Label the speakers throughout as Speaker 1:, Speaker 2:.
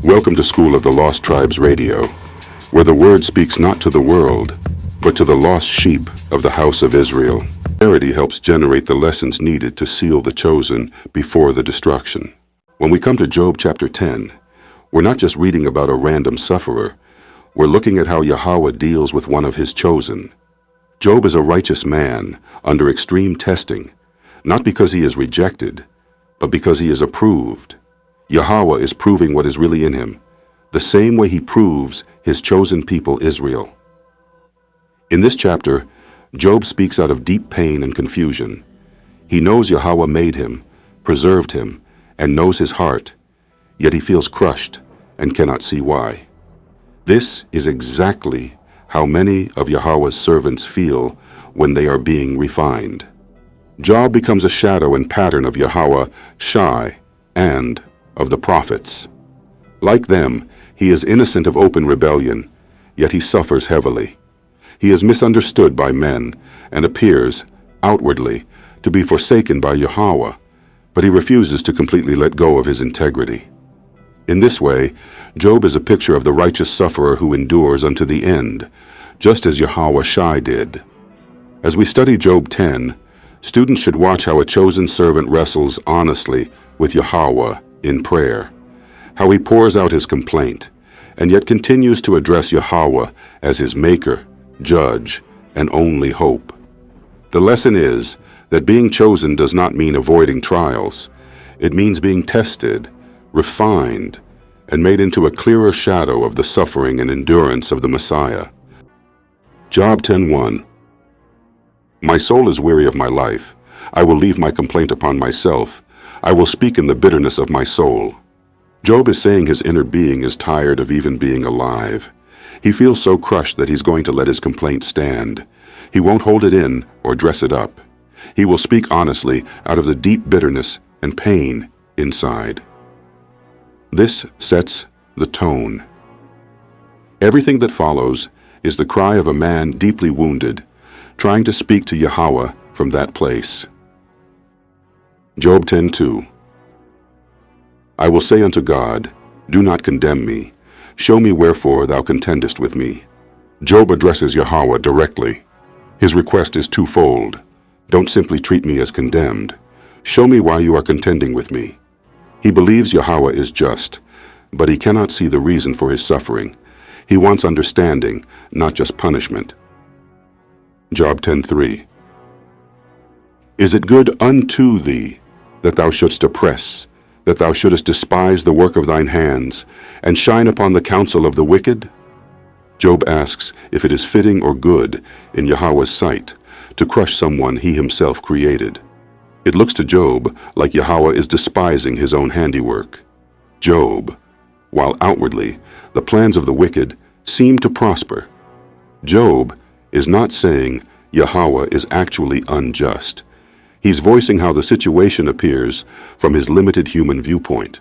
Speaker 1: Welcome to School of the Lost Tribes Radio, where the Word speaks not to the world, but to the lost sheep of the house of Israel. Clarity helps generate the lessons needed to seal the chosen before the destruction. When we come to Job chapter 10, we're not just reading about a random sufferer, we're looking at how Yahweh deals with one of his chosen. Job is a righteous man under extreme testing, not because he is rejected, but because he is approved. Yahweh is proving what is really in him, the same way he proves his chosen people Israel. In this chapter, Job speaks out of deep pain and confusion. He knows Yahweh made him, preserved him, and knows his heart, yet he feels crushed and cannot see why. This is exactly how many of Yahweh's servants feel when they are being refined. Job becomes a shadow and pattern of Yahweh Shai and of the prophets. Like them, he is innocent of open rebellion, yet he suffers heavily. He is misunderstood by men and appears, outwardly, to be forsaken by Yahweh, but he refuses to completely let go of his integrity. In this way, Job is a picture of the righteous sufferer who endures unto the end, just as Yahweh Shai did. As we study Job 10, students should watch how a chosen servant wrestles honestly with Yahweh in prayer, how he pours out his complaint, and yet continues to address Yahweh as his maker, judge, and only hope. The lesson is that being chosen does not mean avoiding trials. It means being tested, refined, and made into a clearer shadow of the suffering and endurance of the Messiah. Job 10:1. My soul is weary of my life. I will leave my complaint upon myself. I will speak in the bitterness of my soul. Job is saying his inner being is tired of even being alive. He feels so crushed that he's going to let his complaint stand. He won't hold it in or dress it up. He will speak honestly out of the deep bitterness and pain inside. This sets the tone. Everything that follows is the cry of a man deeply wounded, trying to speak to Yahweh from that place. Job 10:2. I will say unto God, do not condemn me. Show me wherefore thou contendest with me. Job addresses Yahweh directly. His request is twofold. Don't simply treat me as condemned. Show me why you are contending with me. He believes Yahweh is just, but he cannot see the reason for his suffering. He wants understanding, not just punishment. Job 10:3. Is it good unto thee that thou shouldst oppress, that thou shouldest despise the work of thine hands, and shine upon the counsel of the wicked? Job asks if it is fitting or good in Yahweh's sight to crush someone he himself created. It looks to Job like Yahweh is despising his own handiwork. Job, while outwardly the plans of the wicked seem to prosper, Job is not saying Yahweh is actually unjust. He's voicing how the situation appears from his limited human viewpoint.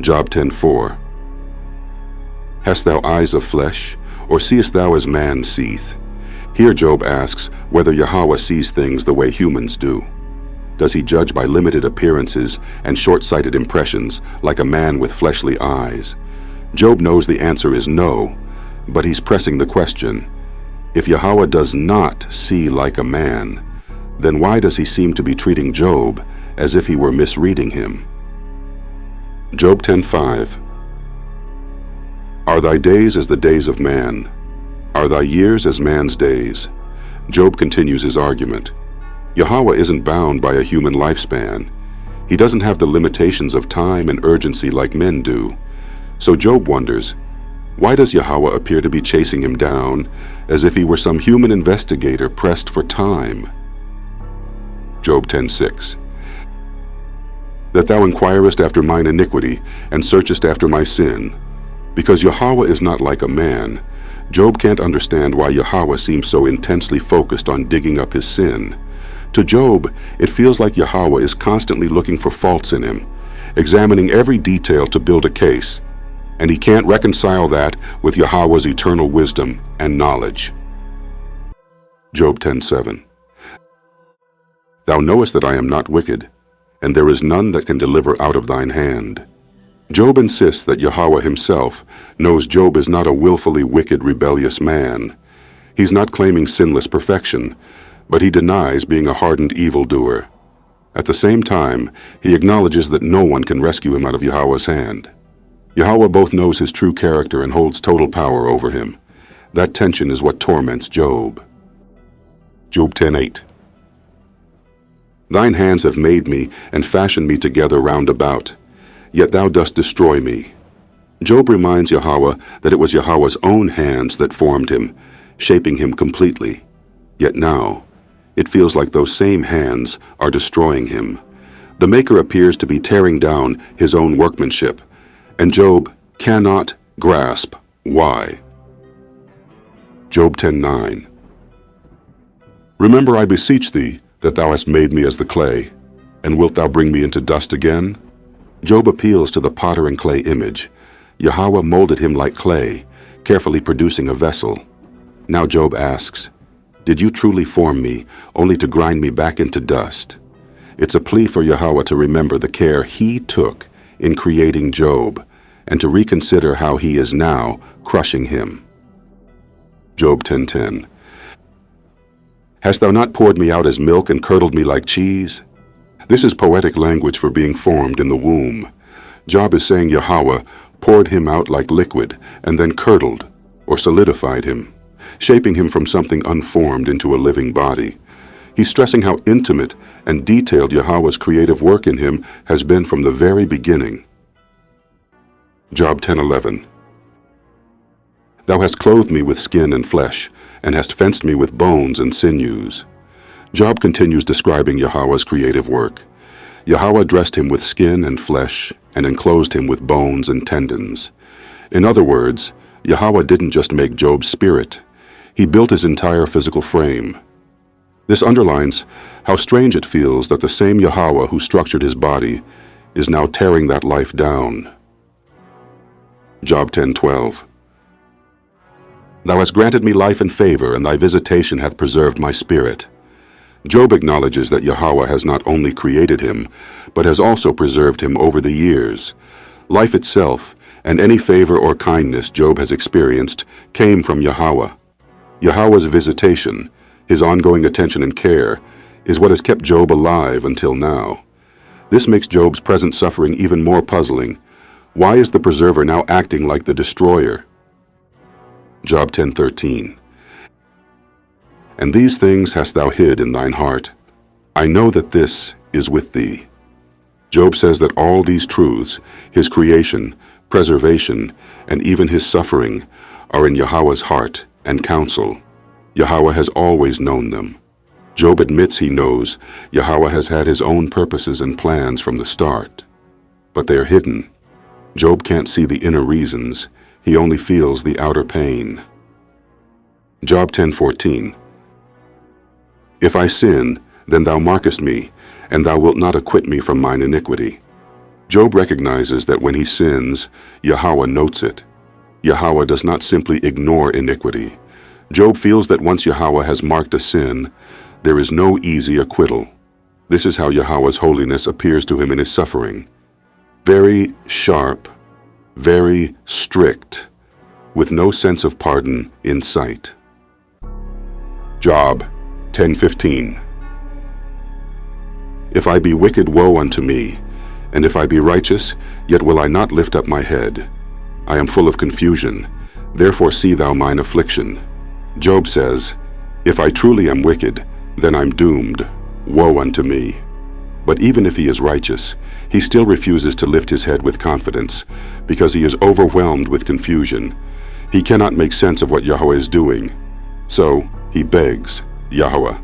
Speaker 1: Job 10:4. Hast thou eyes of flesh, or seest thou as man seeth? Here Job asks whether Yahweh sees things the way humans do. Does he judge by limited appearances and short-sighted impressions like a man with fleshly eyes? Job knows the answer is no, but he's pressing the question. If Yahweh does not see like a man, then why does he seem to be treating Job as if he were misreading him? Job 10:5. Are thy days as the days of man? Are thy years as man's days? Job continues his argument. Yahweh isn't bound by a human lifespan. He doesn't have the limitations of time and urgency like men do. So Job wonders, why does Yahweh appear to be chasing him down as if he were some human investigator pressed for time? Job 10:6. That thou inquirest after mine iniquity, and searchest after my sin. Because Yahweh is not like a man, Job can't understand why Yahweh seems so intensely focused on digging up his sin. To Job, it feels like Yahweh is constantly looking for faults in him, examining every detail to build a case, and he can't reconcile that with Yahweh's eternal wisdom and knowledge. Job 10:7. Thou knowest that I am not wicked, and there is none that can deliver out of thine hand. Job insists that Yahweh himself knows Job is not a willfully wicked, rebellious man. He's not claiming sinless perfection, but he denies being a hardened evildoer. At the same time, he acknowledges that no one can rescue him out of Yahweh's hand. Yahweh both knows his true character and holds total power over him. That tension is what torments Job. Job 10:8. Thine hands have made me and fashioned me together round about, yet thou dost destroy me. Job reminds Yahweh that it was Yahweh's own hands that formed him, shaping him completely. Yet now, it feels like those same hands are destroying him. The Maker appears to be tearing down his own workmanship, and Job cannot grasp why. Job 10:9. Remember, I beseech thee, that thou hast made me as the clay, and wilt thou bring me into dust again? Job appeals to the potter and clay image. Yahweh molded him like clay, carefully producing a vessel. Now Job asks, did you truly form me, only to grind me back into dust? It's a plea for Yahweh to remember the care he took in creating Job, and to reconsider how he is now crushing him. Job 10:10. Hast thou not poured me out as milk and curdled me like cheese? This is poetic language for being formed in the womb. Job is saying Yahweh poured him out like liquid and then curdled or solidified him, shaping him from something unformed into a living body. He's stressing how intimate and detailed Yahweh's creative work in him has been from the very beginning. Job 10:11. Thou hast clothed me with skin and flesh, and hast fenced me with bones and sinews. Job continues describing Yahweh's creative work. Yahweh dressed him with skin and flesh, and enclosed him with bones and tendons. In other words, Yahweh didn't just make Job's spirit. He built his entire physical frame. This underlines how strange it feels that the same Yahweh who structured his body is now tearing that life down. Job 10:12. Thou hast granted me life and favor, and thy visitation hath preserved my spirit. Job acknowledges that Yahweh has not only created him, but has also preserved him over the years. Life itself, and any favor or kindness Job has experienced, came from Yahweh. Yahweh's visitation, his ongoing attention and care, is what has kept Job alive until now. This makes Job's present suffering even more puzzling. Why is the preserver now acting like the destroyer? Job 10:13. And these things hast thou hid in thine heart. I know that this is with thee. Job says that all these truths, his creation, preservation, and even his suffering, are in Yahweh's heart and counsel. Yahweh has always known them. Job admits he knows Yahweh has had his own purposes and plans from the start. But they are hidden. Job can't see the inner reasons. He only feels the outer pain. Job 10:14. If I sin, then thou markest me, and thou wilt not acquit me from mine iniquity. Job recognizes that when he sins, Yahweh notes it. Yahweh does not simply ignore iniquity. Job feels that once Yahweh has marked a sin, there is no easy acquittal. This is how Yahweh's holiness appears to him in his suffering. Very sharp, very strict, with no sense of pardon in sight. Job 10:15. If I be wicked, woe unto me, and if I be righteous, yet will I not lift up my head. I am full of confusion, therefore see thou mine affliction. Job says, if I truly am wicked, then I'm doomed. Woe unto me. But even if he is righteous, he still refuses to lift his head with confidence, because he is overwhelmed with confusion. He cannot make sense of what Yahweh is doing. So he begs, Yahweh,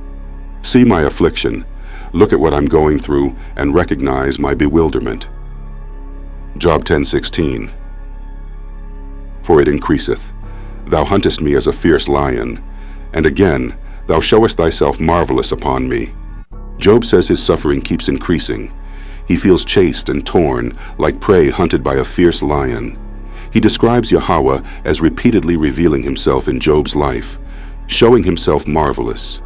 Speaker 1: see my affliction, look at what I'm going through, and recognize my bewilderment. Job 10:16. For it increaseth. Thou huntest me as a fierce lion, and again thou showest thyself marvelous upon me. Job says his suffering keeps increasing. He feels chased and torn, like prey hunted by a fierce lion. He describes Yahweh as repeatedly revealing himself in Job's life, showing himself marvelous.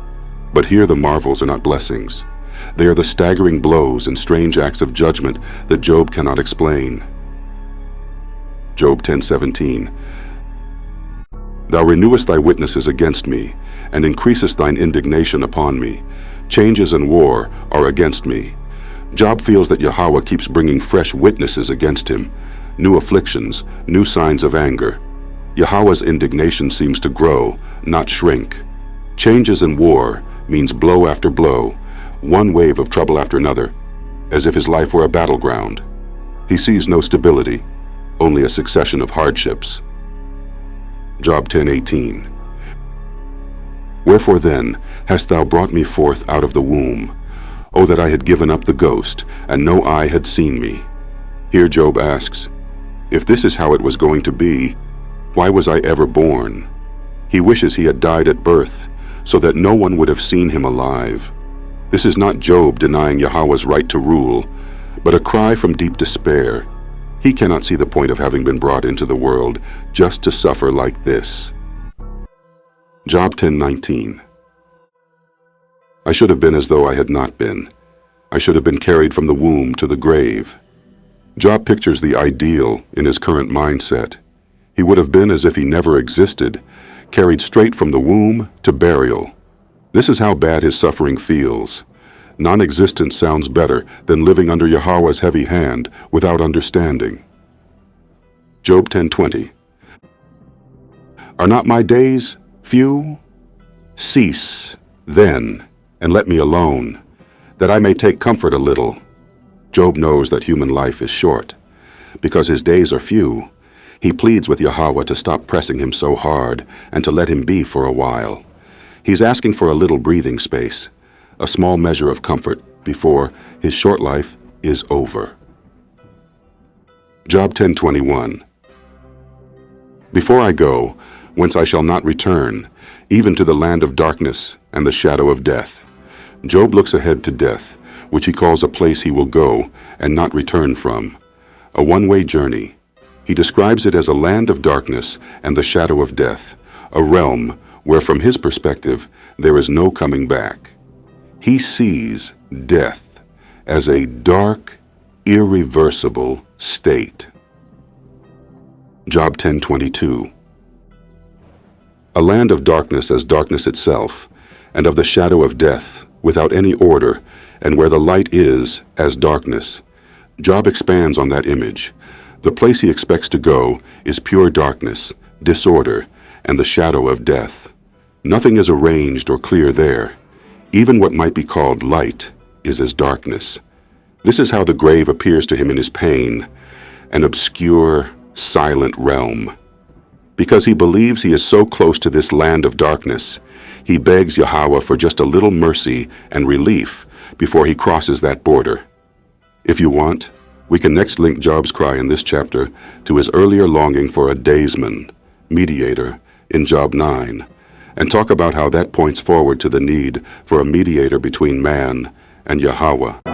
Speaker 1: But here the marvels are not blessings. They are the staggering blows and strange acts of judgment that Job cannot explain. Job 10:17. Thou renewest thy witnesses against me, and increasest thine indignation upon me. Changes and war are against me. Job feels that Yahweh keeps bringing fresh witnesses against him, new afflictions, new signs of anger. Yahweh's indignation seems to grow, not shrink. Changes and war means blow after blow, one wave of trouble after another, as if his life were a battleground. He sees no stability, only a succession of hardships. Job 10:18. Wherefore then hast thou brought me forth out of the womb? O that I had given up the ghost, and no eye had seen me. Here Job asks, if this is how it was going to be, why was I ever born? He wishes he had died at birth, so that no one would have seen him alive. This is not Job denying Yahweh's right to rule, but a cry from deep despair. He cannot see the point of having been brought into the world just to suffer like this. Job 10:19. I should have been as though I had not been. I should have been carried from the womb to the grave. Job pictures the ideal in his current mindset. He would have been as if he never existed, carried straight from the womb to burial. This is how bad his suffering feels. Non-existence sounds better than living under Yahweh's heavy hand without understanding. Job 10:20. Are not my days few? Cease, then, and let me alone, that I may take comfort a little. Job knows that human life is short. Because his days are few, he pleads with Yahweh to stop pressing him so hard and to let him be for a while. He's asking for a little breathing space, a small measure of comfort before his short life is over. Job 10:21. Before I go, whence I shall not return, even to the land of darkness and the shadow of death. Job looks ahead to death, which he calls a place he will go and not return from, a one-way journey. He describes it as a land of darkness and the shadow of death, a realm where from his perspective there is no coming back. He sees death as a dark, irreversible state. Job 10:22. A land of darkness as darkness itself, and of the shadow of death, without any order, and where the light is as darkness. Job expands on that image. The place he expects to go is pure darkness, disorder, and the shadow of death. Nothing is arranged or clear there. Even what might be called light is as darkness. This is how the grave appears to him in his pain, an obscure, silent realm. Because he believes he is so close to this land of darkness, he begs Yahweh for just a little mercy and relief before he crosses that border. If you want, we can next link Job's cry in this chapter to his earlier longing for a daysman, mediator, in Job 9, and talk about how that points forward to the need for a mediator between man and Yahweh.